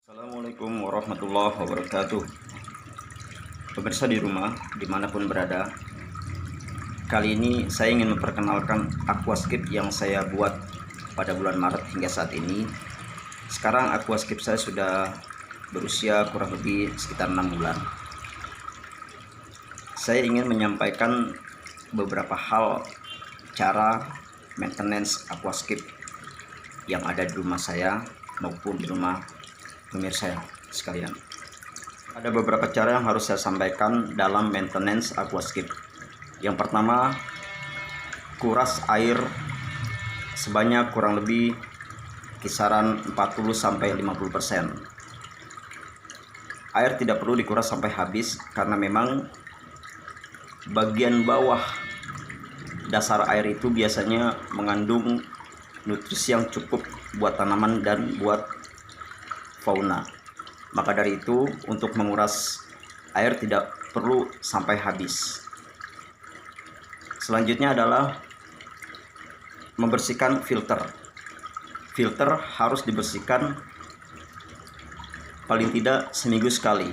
Assalamualaikum warahmatullahi wabarakatuh. Pemirsa di rumah, dimanapun berada, kali ini saya ingin memperkenalkan aquascape yang saya buat pada bulan Maret hingga saat ini. Sekarang aquascape saya sudah berusia kurang lebih sekitar 6 bulan. Saya ingin menyampaikan beberapa hal cara maintenance aquascape yang ada di rumah saya maupun di rumah pemirsa sekalian. Ada beberapa cara yang harus saya sampaikan dalam maintenance aquascape. Yang pertama, kuras air sebanyak kurang lebih kisaran 40-50%. Air tidak perlu dikuras sampai habis karena memang bagian bawah dasar air itu biasanya mengandung nutrisi yang cukup buat tanaman dan buat fauna. Maka dari itu, untuk menguras air tidak perlu sampai habis. Selanjutnya adalah membersihkan filter. Filter harus dibersihkan paling tidak seminggu sekali,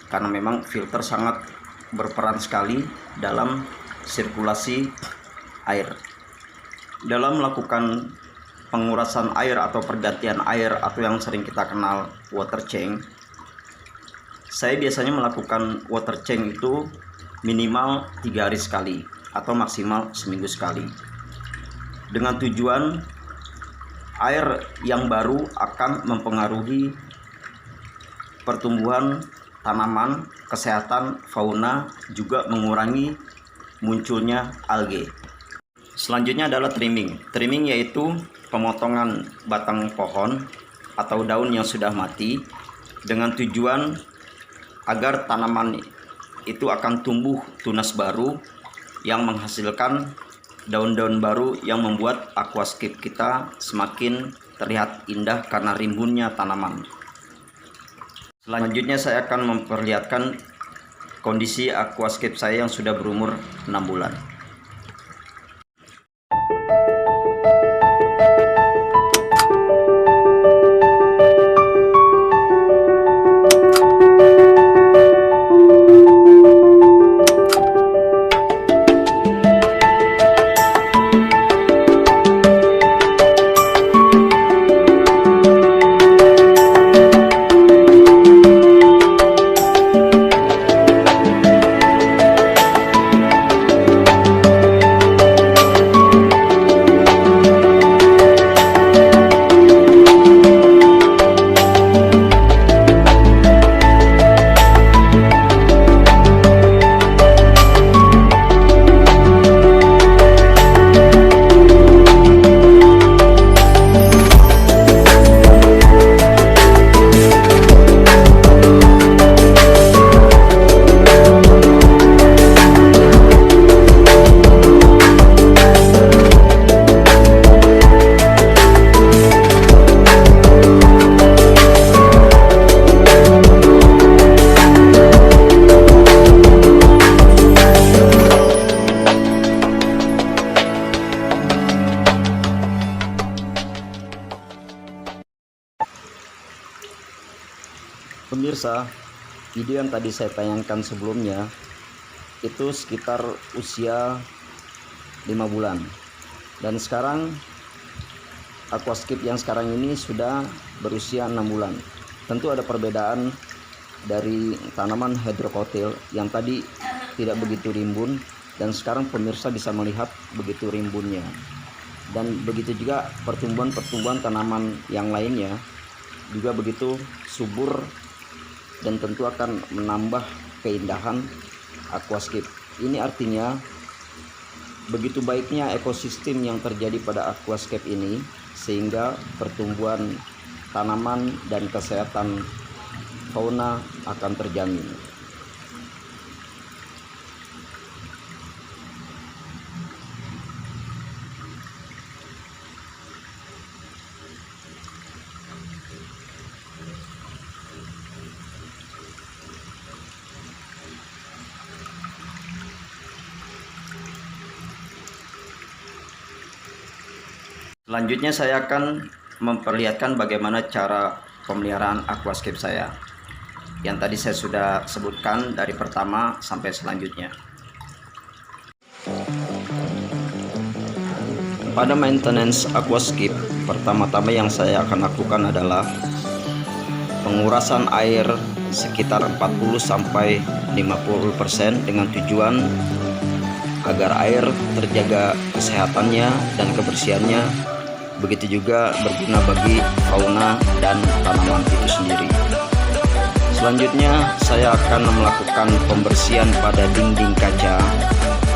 karena memang filter sangat berperan sekali dalam sirkulasi air. Dalam melakukan pengurasan air atau pergantian air atau yang sering kita kenal water change, saya biasanya melakukan water change itu minimal 3 hari sekali atau maksimal seminggu sekali, dengan tujuan air yang baru akan mempengaruhi pertumbuhan tanaman, kesehatan fauna, juga mengurangi munculnya algae. Selanjutnya adalah trimming. Trimming yaitu pemotongan batang pohon atau daun yang sudah mati dengan tujuan agar tanaman itu akan tumbuh tunas baru yang menghasilkan daun-daun baru yang membuat aquascape kita semakin terlihat indah karena rimbunnya tanaman. Selanjutnya saya akan memperlihatkan kondisi aquascape saya yang sudah berumur 6 bulan. Pemirsa, video yang tadi saya tayangkan sebelumnya itu sekitar usia 5 bulan, dan sekarang aquascape yang sekarang ini sudah berusia 6 bulan. Tentu ada perbedaan dari tanaman hydrocotyl yang tadi tidak begitu rimbun, dan sekarang pemirsa bisa melihat begitu rimbunnya. Dan begitu juga pertumbuhan tanaman yang lainnya juga begitu subur, dan tentu akan menambah keindahan aquascape. Ini artinya begitu baiknya ekosistem yang terjadi pada aquascape ini, sehingga pertumbuhan tanaman dan kesehatan fauna akan terjamin. Selanjutnya saya akan memperlihatkan bagaimana cara pemeliharaan aquascape saya yang tadi saya sudah sebutkan dari pertama sampai selanjutnya. Pada maintenance aquascape, pertama-tama yang saya akan lakukan adalah pengurasan air sekitar 40-50% dengan tujuan agar air terjaga kesehatannya dan kebersihannya, begitu juga berguna bagi fauna dan tanaman itu sendiri. Selanjutnya saya akan melakukan pembersihan pada dinding kaca,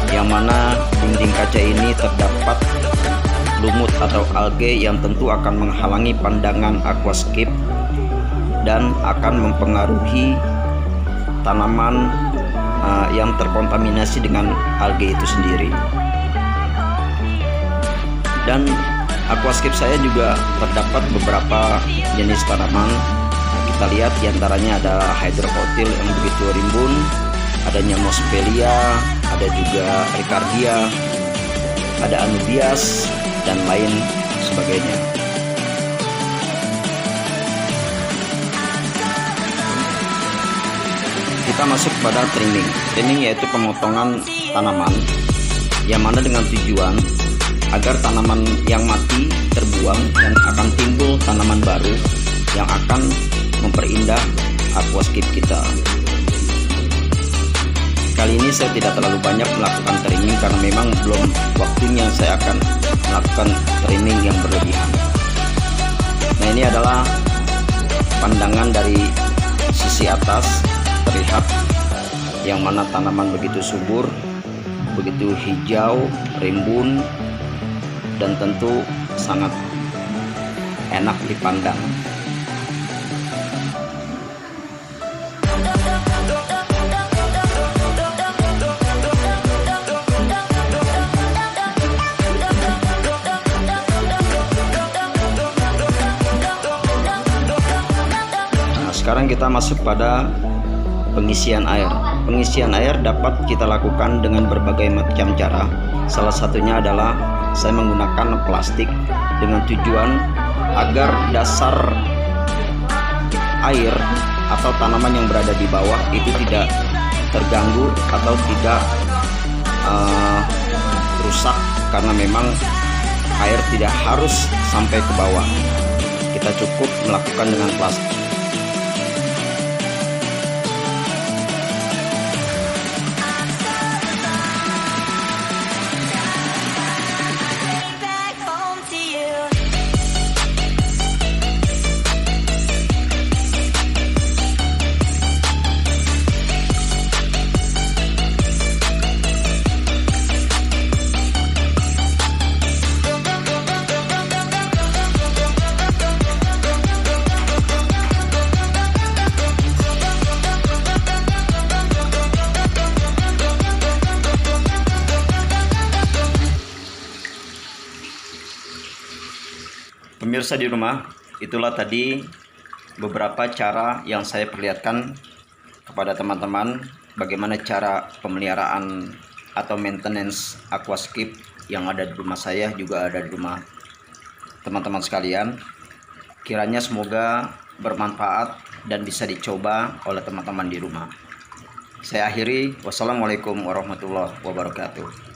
yang mana dinding kaca ini terdapat lumut atau algae yang tentu akan menghalangi pandangan aquascape dan akan mempengaruhi tanaman yang terkontaminasi dengan algae itu sendiri. Dan aquascape saya juga terdapat beberapa jenis tanaman. Kita lihat diantaranya ada hydrocotyl yang begitu rimbun, adanya Mosspelia, ada juga Ricardia, ada Anubias, dan lain sebagainya. Kita masuk pada trimming. Trimming yaitu pemotongan tanaman, yang mana dengan tujuan agar tanaman yang mati terbuang dan akan timbul tanaman baru yang akan memperindah aquascape kita. Kali ini saya tidak terlalu banyak melakukan trimming karena memang belum waktunya saya akan melakukan trimming yang berlebihan. Nah, ini adalah pandangan dari sisi atas, terlihat yang mana tanaman begitu subur, begitu hijau, rimbun, dan tentu sangat enak dipandang. Sekarang kita masuk pada pengisian air. Pengisian air dapat kita lakukan dengan berbagai macam cara. Salah satunya adalah saya menggunakan plastik dengan tujuan agar dasar air atau tanaman yang berada di bawah itu tidak terganggu atau tidak rusak, karena memang air tidak harus sampai ke bawah. Kita cukup melakukan dengan plastik. Pemirsa di rumah, itulah tadi beberapa cara yang saya perlihatkan kepada teman-teman bagaimana cara pemeliharaan atau maintenance aquascape yang ada di rumah saya, juga ada di rumah teman-teman sekalian. Kiranya semoga bermanfaat dan bisa dicoba oleh teman-teman di rumah. Saya akhiri, wassalamualaikum warahmatullahi wabarakatuh.